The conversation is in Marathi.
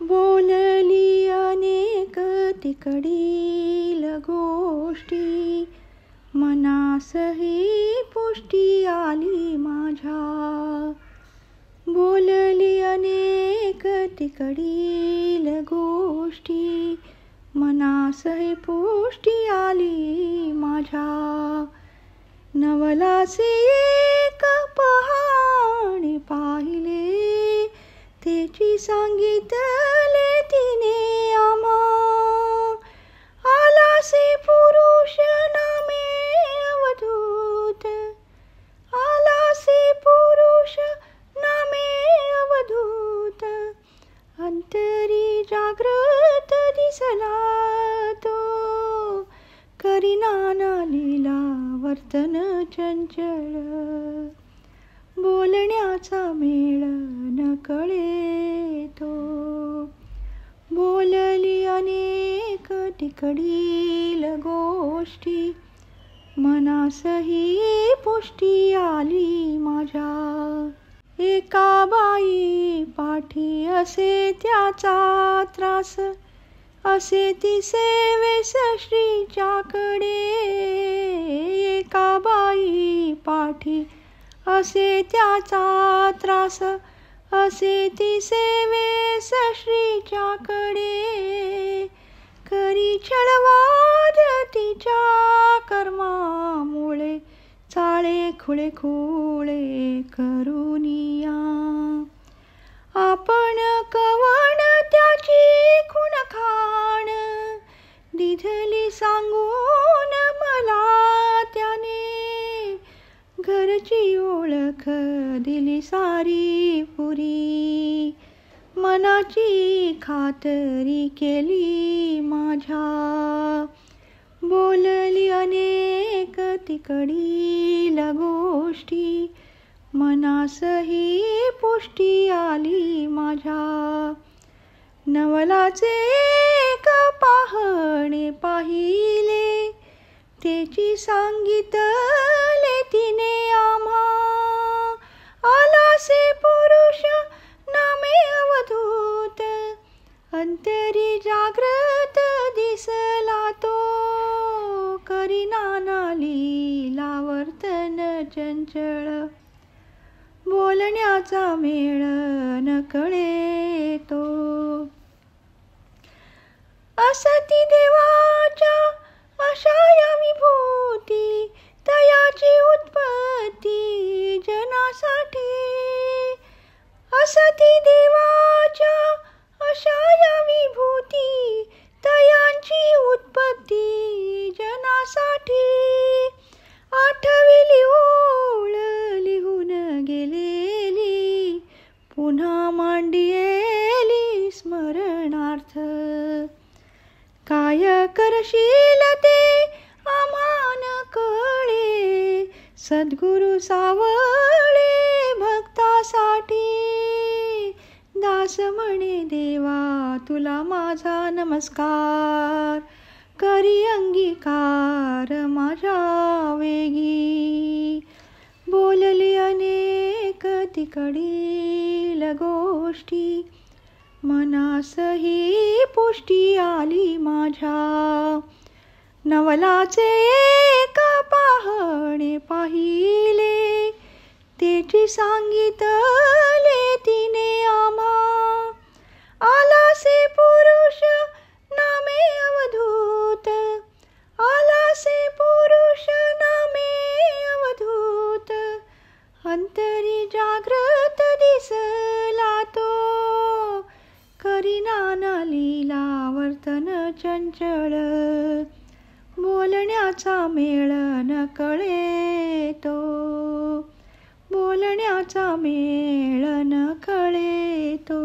बोलली अनेक तिकडील गोष्टी, मनासही पुष्टी आली माझ्या. बोलली अनेक तिकडील गोष्टी, मनासही पुष्टी आली माझ्या. नवलाचे एक पहाणे पाहिले, तेची सांगितले तिने आम्हा. आलासे पुरुष नामे अवधूत, आलासे पुरुष नामे अवधूत. अंतरी जागृत दिसला तो, करीना लीला वर्तन चंचल. बोलण्याचा मेळ न कळे तो. बोलली अनेक तिकडील गोष्टी, मनासही पुष्टी आली माझ्या. एका बाई पाठी असे त्याचा त्रास, असे ती सेवेस श्रीच्याकडे. एका बाई पाठी असे त्याचा त्रास, असे ती सेवेस श्रीच्याकडे. करी छळवाद तिच्या कर्मामुळे, चाळे खुळे खुळे करुनिया. आपण कवण त्याची खुणखाण, दिधली सांगून मला त्याने. घरची ओळख दिली सारी पुरी, मनाची खातरी केली माझ्या. बोलली अनेक तिकडील गोष्टी, मनासही पुष्टी आली माझ्या. नवलाचे एक पाहणे पाहिले, तेची सांगितले तिने आम्हा. आलासे पुरुष नामे अवधूत, अंतरी जागृत दिसला तो. करीना लीला वर्तन चंचल. बोलण्याचा मेळ न कळे तो. असती देवाच्या अशा या विभूती, तयाची उत्पत्ती जनासाठी. असती देवाच्या अशा या विभूती, तयांची उत्पत्ती जनासाठी. आठविली ओळ लिहून गेलेली, पुन्हा मांडियेली स्मरणार्थ. काय करशील ते आम्हान कळे, सद्गुरु सावळे भक्तासाठी. दास म्हणे देवा तुला माझा नमस्कार, करी अंगीकार माझ्या वेगी. बोलली अनेक तिकडील गोष्टी, मनासही पुष्टी आली माझ्या. नवलाचे एक पाहणे पाहिले, तेची सांगितले तिने आम्हा. आलासे पुरुष नामे अवधूत, आलासे पुरुष नामे अवधूत. अंतरी जागृत दिसला तो, करीना लीला वर्तन चंचल. बोलण्याचा मेळ न कळे तो. बोलण्याचा मेळ न कळे तो.